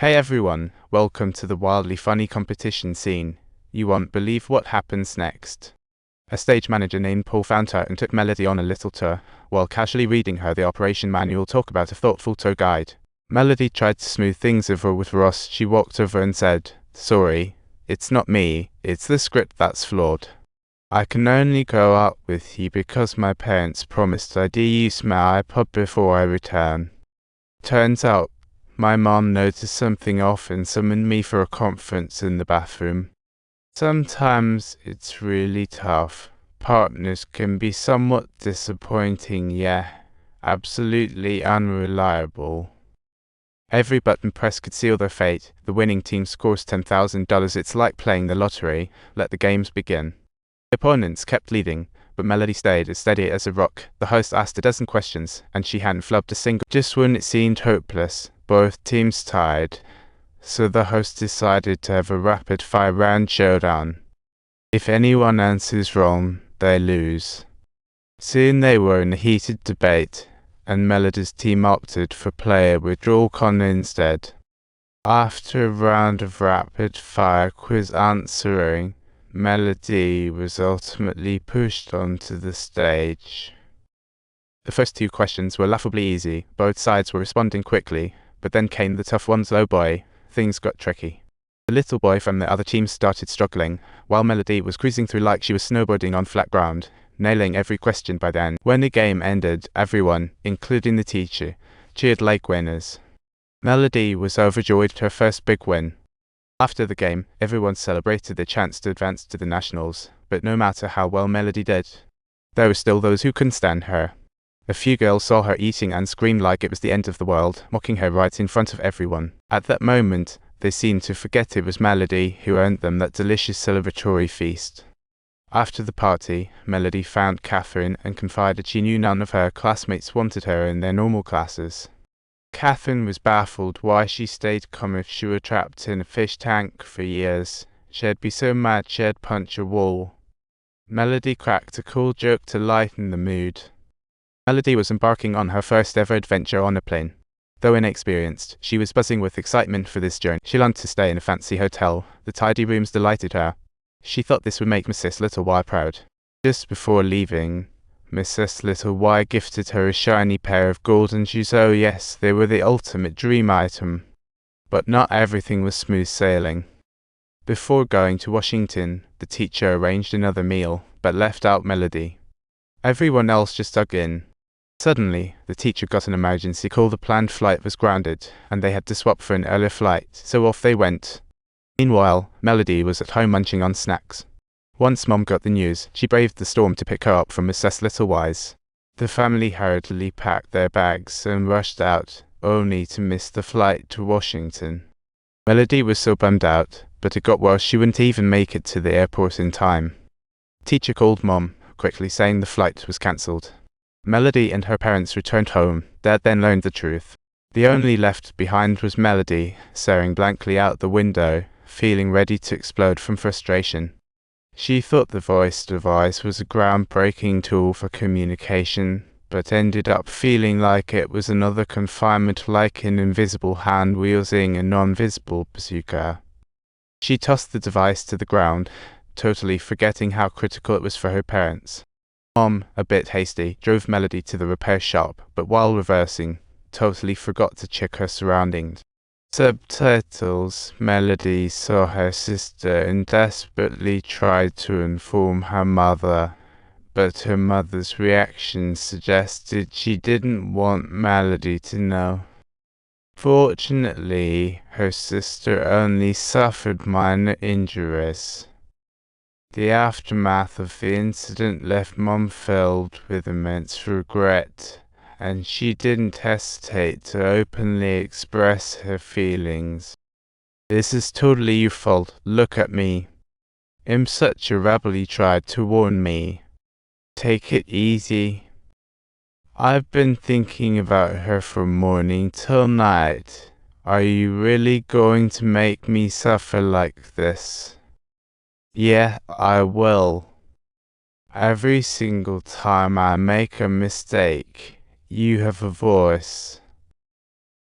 Hey everyone, welcome to the wildly funny competition scene. You won't believe what happens next. A stage manager named Paul found her and took Melody on a little tour, while casually reading her the operation manual talk about a thoughtful tour guide. Melody tried to smooth things over with Ross. She walked over and said, "Sorry, it's not me, it's the script that's flawed. I can only go out with you because my parents promised I'd use my iPod before I return. Turns out, my mom noticed something off and summoned me for a conference in the bathroom. Sometimes it's really tough. Partners can be somewhat disappointing, yeah, absolutely unreliable." Every button pressed could seal their fate. The winning team scores $10,000. It's like playing the lottery. Let the games begin. The opponents kept leading, but Melody stayed as steady as a rock. The host asked a dozen questions, and she hadn't flubbed a single. Just when it seemed hopeless, both teams tied, so the host decided to have a rapid-fire round showdown. If anyone answers wrong, they lose. Soon they were in a heated debate, and Melody's team opted for player withdrawal Connor instead. After a round of rapid-fire quiz answering, Melody was ultimately pushed onto the stage. The first two questions were laughably easy. Both sides were responding quickly, but then came the tough ones. Oh boy, things got tricky. The little boy from the other team started struggling, while Melody was cruising through like she was snowboarding on flat ground, nailing every question by then. When the game ended, everyone, including the teacher, cheered like winners. Melody was overjoyed at her first big win. After the game, everyone celebrated the chance to advance to the nationals, but no matter how well Melody did, there were still those who couldn't stand her. A few girls saw her eating and screamed like it was the end of the world, mocking her right in front of everyone. At that moment, they seemed to forget it was Melody who earned them that delicious celebratory feast. After the party, Melody found Catherine and confided she knew none of her classmates wanted her in their normal classes. Catherine was baffled why she stayed calm if she were trapped in a fish tank for years. She'd be so mad she'd punch a wall. Melody cracked a cool joke to lighten the mood. Melody was embarking on her first ever adventure on a plane. Though inexperienced, she was buzzing with excitement for this journey. She longed to stay in a fancy hotel. The tidy rooms delighted her. She thought this would make Mrs. Little Y proud. Just before leaving, Mrs. Little Y gifted her a shiny pair of golden shoes. Oh yes, they were the ultimate dream item. But not everything was smooth sailing. Before going to Washington, the teacher arranged another meal, but left out Melody. Everyone else just dug in. Suddenly, the teacher got an emergency call. The planned flight was grounded, and they had to swap for an earlier flight, so off they went. Meanwhile, Melody was at home munching on snacks. Once Mom got the news, she braved the storm to pick her up from Mrs. Little Y's. The family hurriedly packed their bags and rushed out, only to miss the flight to Washington. Melody was so bummed out, but it got worse. She wouldn't even make it to the airport in time. Teacher called Mom, quickly saying the flight was cancelled. Melody and her parents returned home. Dad then learned the truth. The only left behind was Melody, staring blankly out the window, feeling ready to explode from frustration. She thought the voice device was a groundbreaking tool for communication, but ended up feeling like it was another confinement, like an invisible hand wielding a non-visible bazooka. She tossed the device to the ground, totally forgetting how critical it was for her parents. Mom, a bit hasty, drove Melody to the repair shop, but while reversing, totally forgot to check her surroundings. Subtitles. Melody saw her sister and desperately tried to inform her mother, but her mother's reaction suggested she didn't want Melody to know. Fortunately, her sister only suffered minor injuries. The aftermath of the incident left Mom filled with immense regret, and she didn't hesitate to openly express her feelings. "This is totally your fault. Look at me. I'm such a rebel. You tried to warn me. Take it easy. I've been thinking about her from morning till night. Are you really going to make me suffer like this?" "Yeah, I will. Every single time I make a mistake, you have a voice."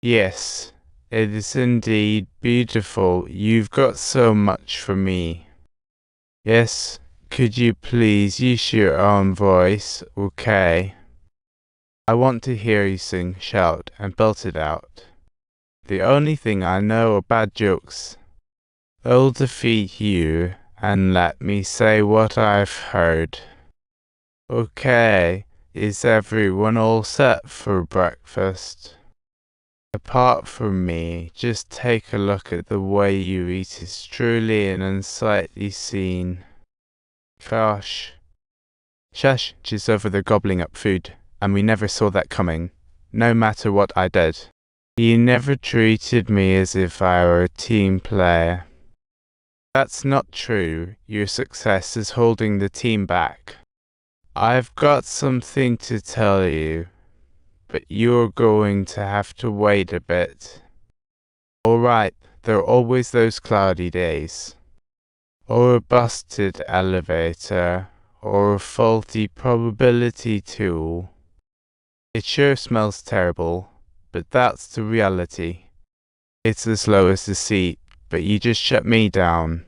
"Yes, It is indeed beautiful. You've got so much for me. Yes, could you please use your own voice, okay? I want to hear you sing, shout, and belt it out. The only thing I know are bad jokes. I'll defeat you, and let me say what I've heard. Okay, is everyone all set for breakfast? Apart from me, just take a look at the way you eat is truly an unsightly scene. Gosh. Shush, she's over there gobbling up food, and we never saw that coming, no matter what I did. You never treated me as if I were a team player. That's not true. Your success is holding the team back. I've got something to tell you, but you're going to have to wait a bit. Alright, there are always those cloudy days. Or a busted elevator, or a faulty probability tool. It sure smells terrible, but that's the reality. It's as low as the seat, but you just shut me down.